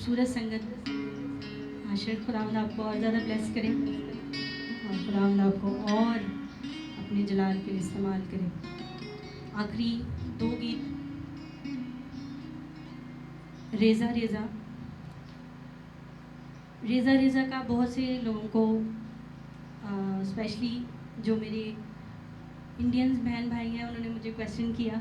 खूबसूरत संगत। आशीर्वाद खुदावंद आपको और ज़्यादा ब्लेस करें और खुदावंद आपको और अपने जलाल के लिए इस्तेमाल करें। आखिरी 2 गीत रेज़ा रेज़ा रेज़ा रेज़ा का बहुत से लोगों को स्पेशली जो मेरे इंडियंस बहन भाई हैं उन्होंने मुझे क्वेश्चन किया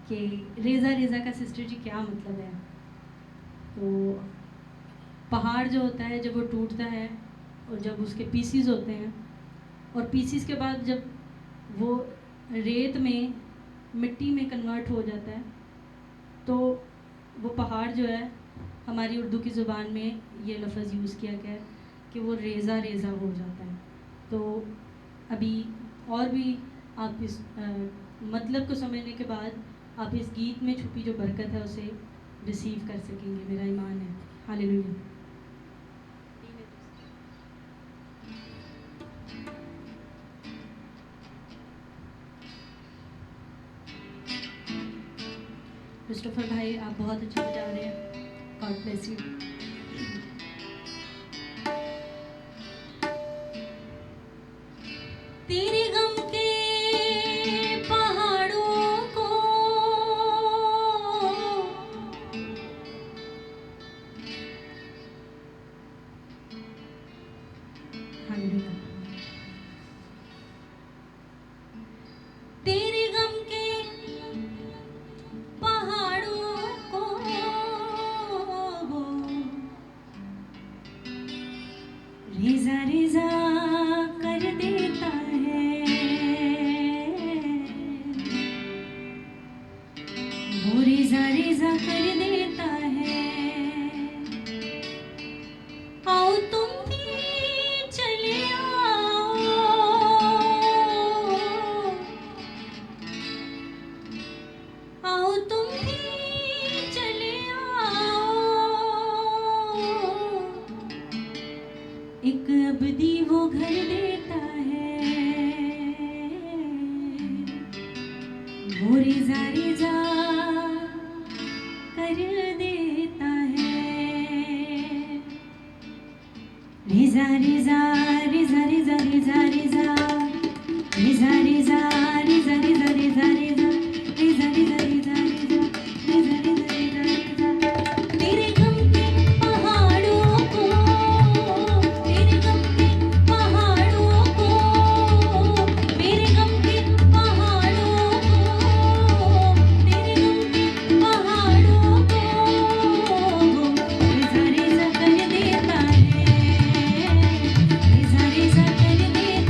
कि रेज़ा रेज़ा का सिस्टर जी क्या मतलब है। तो पहाड़ जो होता है जब वो टूटता है और जब उसके पीसीस होते हैं और पीसीस के बाद जब वो रेत में मिट्टी में कन्वर्ट हो जाता है तो वो पहाड़ जो है हमारी उर्दू की ज़ुबान में ये लफ्ज़ यूज़ किया गया है कि वो रेज़ा रेज़ा हो जाता है। तो अभी और भी आप इस मतलब को समझने के बाद आप इस गीत में छुपी जो बरकत है उसे रिसीव कर सकेंगे, मेरा ईमान है। हालेलुया। क्रिस्टोफर भाई आप बहुत अच्छा बजा रहे हैं, गॉड ब्लेस यू। तेरे गम के पहाड़ों को हालेलुया। तेरे गम के पहाड़ों को रेज़ा रेज़ा कर देता है, वो रेज़ा रेज़ा कर देता है। आओ तुम भी चले आओ, आओ तुम भी चले आओ, एक अबदी वो घर देता है, वो रेज़ा रेज़ा कर देता है। Reza Reza Reza Reza Reza Reza Reza Reza Reza Reza Reza Reza Reza Reza Reza Reza Reza Reza Reza. तेरे गम के पहाड़ों को, तेरे गम के पहाड़ों को, मेरे गम के पहाड़ों को, तेरे गम के पहाड़ों को रेज़ा रेज़ा कर देता है, रेज़ा रेज़ा कर देता है।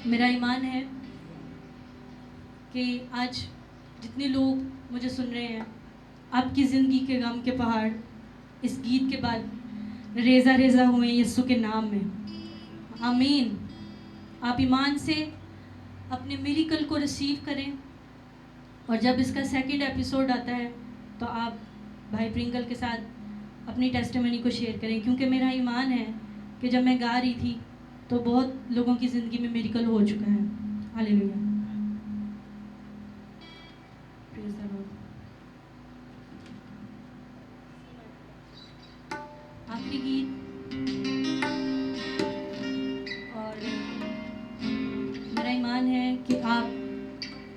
मेरा ईमान है कि आज जितने लोग मुझे सुन रहे हैं, आपकी ज़िंदगी के गम के पहाड़ इस गीत के बाद रेज़ा रेज़ा हुए यीशु के नाम में। आमीन। आप ईमान से अपने मिरेकल को रिसीव करें, और जब इसका सेकंड एपिसोड आता है तो आप भाई प्रिंकल के साथ अपनी टेस्टिमनी को शेयर करें, क्योंकि मेरा ईमान है कि जब मैं गा रही थी तो बहुत लोगों की ज़िंदगी में मिरेकल हो चुका है। हालेलुया। Praise the Lord. आखिरी गीत, और मेरा ईमान है कि आप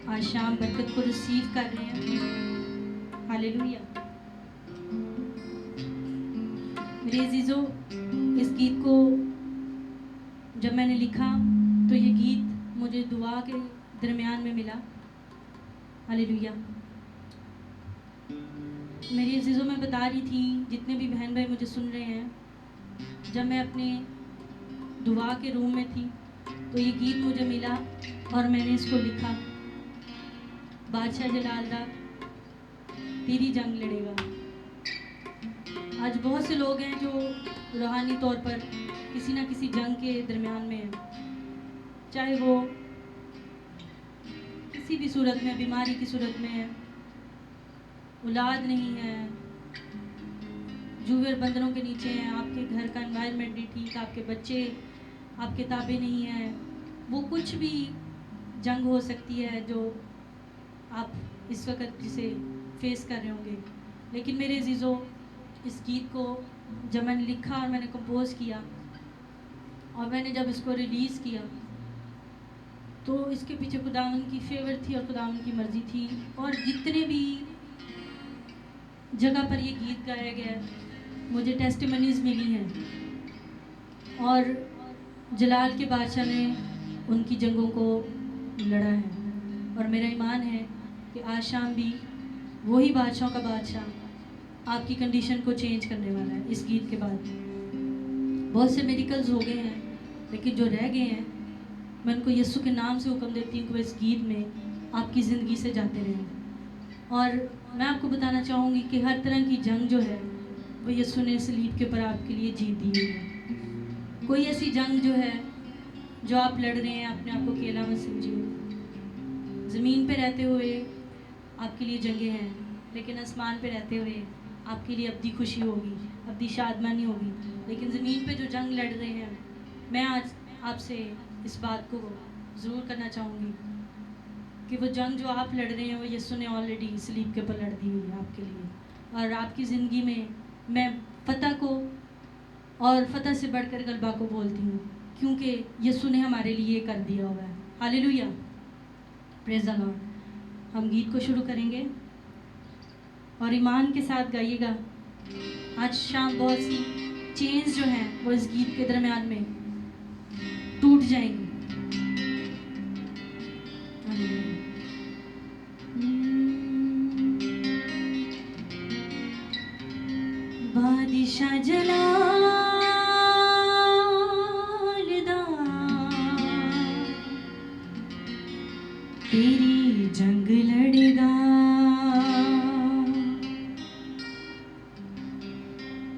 आज शाम बरकत को रिसीव कर रहे हैं। हालेलुया। मेरे अजीज़ों, इस गीत को जब मैंने लिखा तो ये गीत मुझे दुआ के दरमियान में मिला। हालेलुया। मेरी अजीज़ों, मैं बता रही थी, जितने भी बहन भाई मुझे सुन रहे हैं, जब मैं अपने दुआ के रूम में थी तो ये गीत मुझे मिला और मैंने इसको लिखा। बादशाह जलालदा तेरी जंग लड़ेगा। आज बहुत से लोग हैं जो रूहानी तौर पर किसी ना किसी जंग के दरमियान में हैं, चाहे वो किसी भी सूरत में, बीमारी की सूरत में है, औलाद नहीं है, जुए और बंधनों के नीचे हैं, आपके घर का एनवायरनमेंट नहीं ठीक, आपके बच्चे आपके ताबे नहीं हैं, वो कुछ भी जंग हो सकती है जो आप इस वक्त जिसे फेस कर रहे होंगे। लेकिन मेरे अजीज़ों, इस गीत को जब मैंने लिखा और मैंने कंपोज़ किया और मैंने जब इसको रिलीज़ किया तो इसके पीछे खुदावन की फेवर थी और खुदावन की मर्ज़ी थी। और जितने भी जगह पर ये गीत गाया गया, मुझे टेस्टिमनीज़ मिली हैं और जलाल के बादशाह ने उनकी जंगों को लड़ा है। और मेरा ईमान है कि आज शाम भी वही बादशाहों का बादशाह आपकी कंडीशन को चेंज करने वाला है। इस गीत के बाद बहुत से मेरिकल्स हो गए हैं, लेकिन जो रह गए हैं, मैं उनको यीशु के नाम से हुक्म देती हूँ कि वो इस गीत में आपकी ज़िंदगी से जाते रहें। और मैं आपको बताना चाहूँगी कि हर तरह की जंग जो है वो यीशु ने सलीब के ऊपर आपके लिए जीत दी हुई है। कोई ऐसी जंग जो है जो आप लड़ रहे हैं, अपने आप को अकेला मत समझिए। ज़मीन पे रहते हुए आपके लिए जंगें हैं, लेकिन आसमान पे रहते हुए आपके लिए अब्दी खुशी होगी, अब्दी शादमानी होगी। लेकिन ज़मीन पे जो जंग लड़ रहे हैं, मैं आज आपसे इस बात को ज़रूर करना चाहूँगी कि वो जंग जो आप लड़ रहे हैं वो यीशु ने ऑलरेडी सलीब के ऊपर लड़ दी हुई है आपके लिए। और आपकी ज़िंदगी में मैं फतह को और फतह से बढ़कर गलबा को बोलती हूँ, क्योंकि यीशु ने हमारे लिए कर दिया हुआ है। हालेलुया। Praise the Lord. हम गीत को शुरू करेंगे और ईमान के साथ गाइएगा। आज शाम बहुत सी चेन्स जो हैं वो इस गीत के दरमियान में टूट जाएंगी। बादशाह जलालदा तेरी जंग लड़ेगा,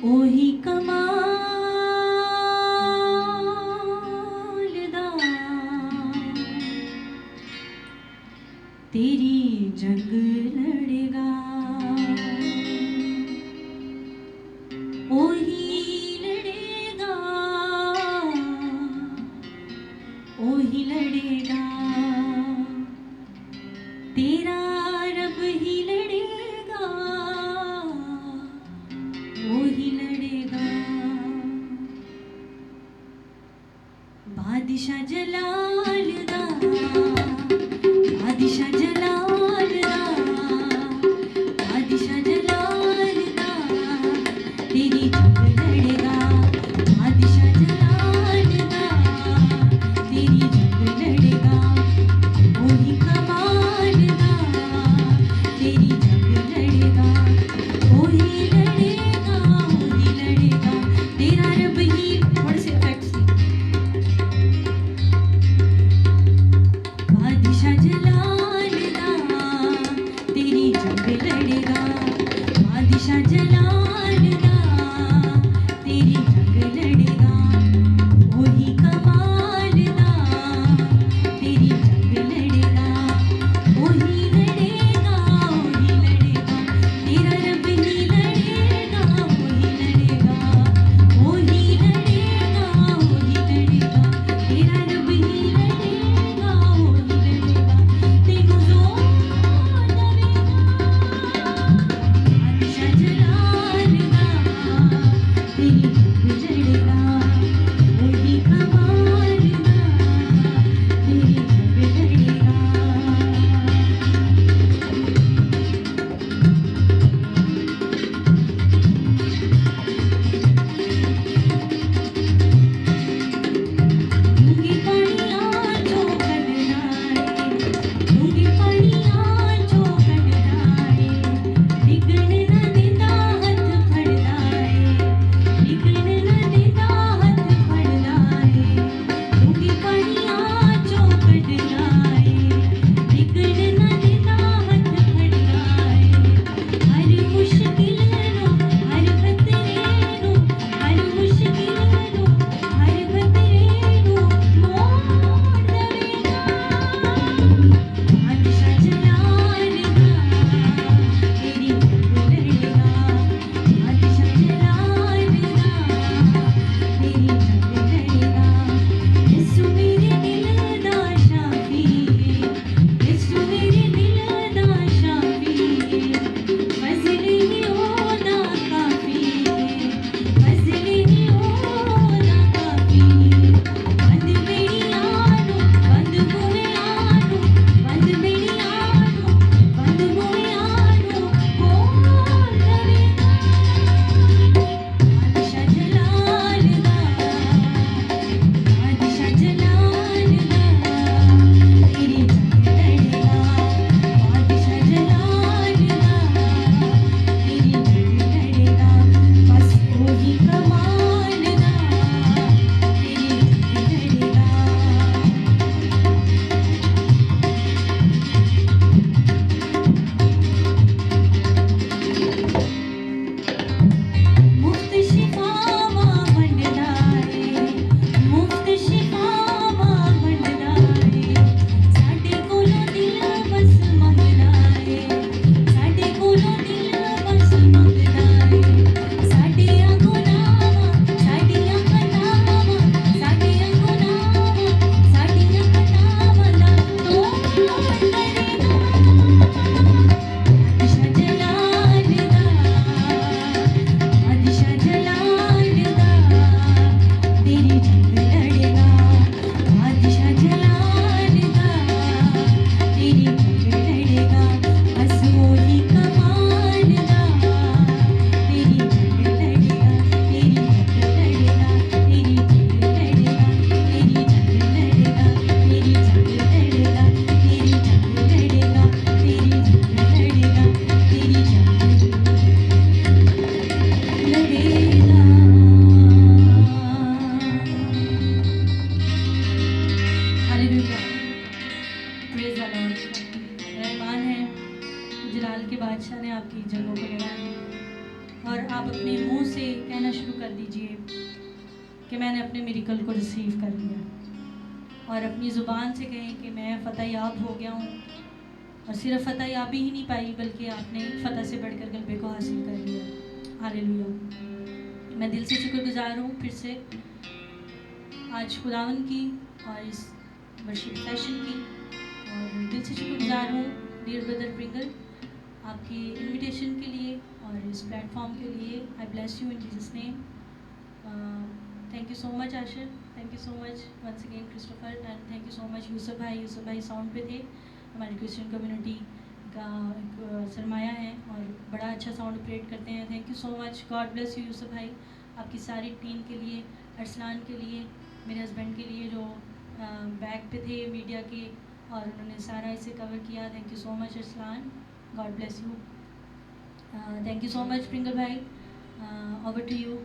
ओही कमालदा तेरी जंग लड़ेगा, ओही लड़ेगा, ओही लड़ेगा, तेरा रब ही लड़ेगा, वही लड़ेगा। बादशाह जलालदा, बादशाह जलालदा, बादशाह जलालदा तेरी जंग लड़ेगा, बादशाह जलालदा तेरी जंग लड़ेगा, वही कमालदा तेरी जंग लड़ेगा, वही लड़ेगा, वही लड़ेगा, तेरा रब ही। थोड़े से effects hallelujah, praise the Lord. Rahman है, जलाल के बादशाह ने आपकी जंगों को लगाया, और आप अपने मुंह से कहना शुरू कर दीजिए कि मैंने अपने मिरेकल को रिसीव कर लिया, और अपनी ज़ुबान से कहें कि मैं फ़तह याब हो गया हूँ, और सिर्फ फ़तह याबी ही नहीं पाई बल्कि आपने फ़तह से बढ़कर गलबे को हासिल कर लिया। हालेलुया। मैं दिल से शुक्रगुजार हूँ फिर से आज खुदावन की और इस वर्शिप सेशन की, और दिल से शुक्रगुजार हूँ डियर ब्रदर प्रिंगल आपकी इनविटेशन के लिए और इस प्लेटफॉर्म के लिए। I bless you in Jesus name. Thank you so much Ashir, thank you so much once again Christopher, and thank you so much Yusuf भाई साउंड पे थे, हमारी क्रिश्चियन कम्युनिटी का एक सरमाया है और बड़ा अच्छा साउंड ऑपरेट करते हैं। Thank you so much, God bless you Yusuf भाई, आपकी सारी टीम के लिए, अरसलान के लिए, मेरे हस्बैंड के लिए जो बैक पे थे मीडिया के और उन्होंने सारा इसे कवर किया। Thank you so much Arsalan, God bless you. Thank you so much Pringle भाई, ओवर टू यू।